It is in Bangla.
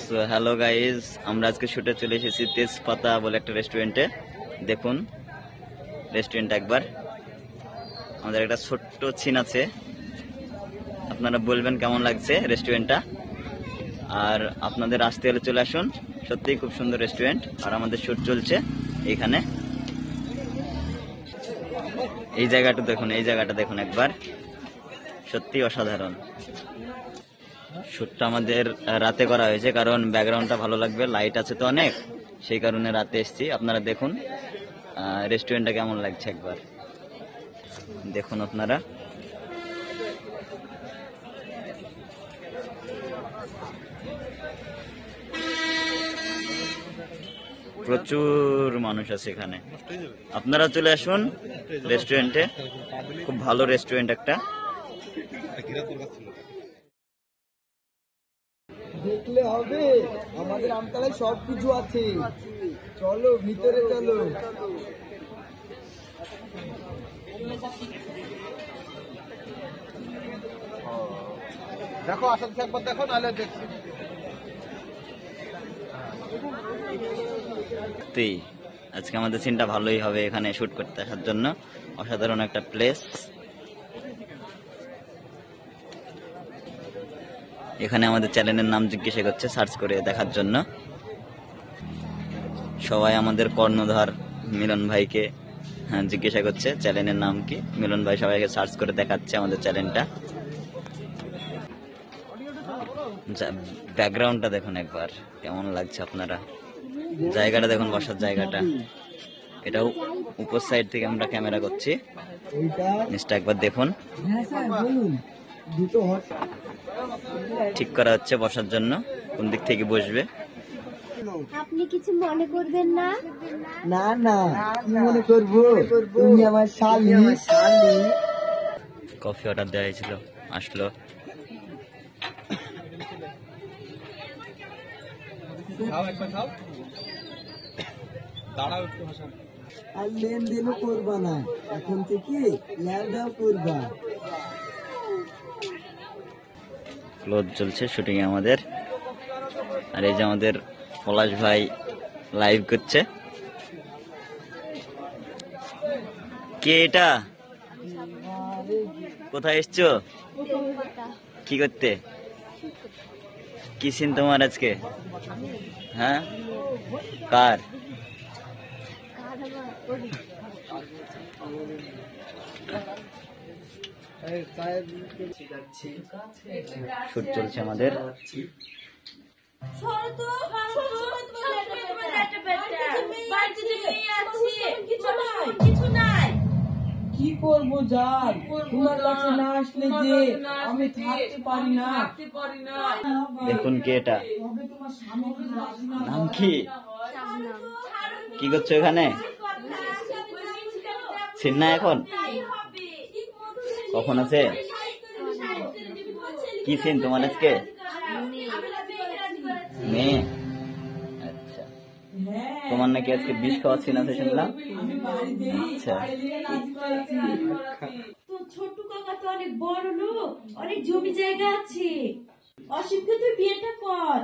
সো হ্যালো গাইজ, আমরা আজকে শুটে চলে এসেছি তেজপাতা বলে একটা রেস্টুরেন্টে। দেখুন রেস্টুরেন্ট একবার, আমাদের একটা ছোট্ট সিন আছে, আপনারা বলবেন কেমন লাগছে রেস্টুরেন্টটা। আর আপনাদের আসতে হলে চলে আসুন, সত্যিই খুব সুন্দর রেস্টুরেন্ট। আর আমাদের শুট চলছে এইখানে। এই জায়গাটা দেখুন, এই জায়গাটা দেখুন একবার, সত্যি অসাধারণ। শুটটা আমাদের রাতে করা হয়েছে, কারণ ব্যাকগ্রাউন্ডটা ভালো লাগবে, লাইট আছে তো অনেক, সেই কারণে রাতে এসেছি। আপনারা দেখুন রেস্টুরেন্টটা কেমন লাগছে একবার দেখুন আপনারা। প্রচুর মানুষ আছে এখানে, আপনারা চলে আসুন রেস্টুরেন্টে, খুব ভালো রেস্টুরেন্ট একটা। দেখলে হবে, আমাদের আমতলায় সবকিছু আছে, চলো ভিতরে চলো। দেখো আসল একবার দেখো, নাহলে দেখছি। আজকে আমাদের সিনটা ভালোই হবে এখানে শুট করতে আসার জন্য, অসাধারণ একটা প্লেস। এখানে আমাদের চ্যানেলের নাম জিজ্ঞাসা করছে সার্চ করে দেখার জন্য। সবাই আমাদের কর্ণধার মিলন ভাইকে জিজ্ঞাসা করছে চ্যানেলের নাম কি। মিলন ভাই সবাইকে সার্চ করে দেখাচ্ছে আমাদের চ্যানেলটা। ব্যাকগ্রাউন্ডটা দেখুন একবার কেমন লাগছে আপনারা, জায়গাটা দেখুন, বসার জায়গাটা। এটাও উপর সাইড থেকে আমরা ক্যামেরা করছি, নিচটা একবার দেখুন। ঠিক করা হচ্ছে বসার জন্য, কোন দিক থেকে বসবে। আপনি কিছু মনে করবেন না? না না, কি মনে করবো, তুমি আমার শালি। কফি অর্ডার দেওয়া হয়েছিল, আসলো। আর লেনদেনও করবা না, এখন থেকে লেনদেন করবা। ক্লোজ চলছে শুটিং আমাদের। আর এই যে আমাদের পলাশ ভাই লাইভ করছে। কে এটা? কোথায় এসছো? কি করতে? কি সিন তোমার আজকে? হ্যাঁ, কার? শুট চলছে আমাদের। কি করবো যাই, তোমার কাছে না আসলে যে আমি থাকতে পারি না। দেখুন কে এটা, নাম কি? কি করছো এখানে? সিন্না এখন কখন আছে? কি সিন তোমার আজকে? মেয়ে, আচ্ছা। তোমার নাকি আজকে বিষ খাওয়া সিন আছে শুনলাম। আচ্ছা, তো ছোট কাকা তো অনেক বড় লোক, অনেক জমি জায়গা আছে, অসুবিধা তুই বিয়েটা কর।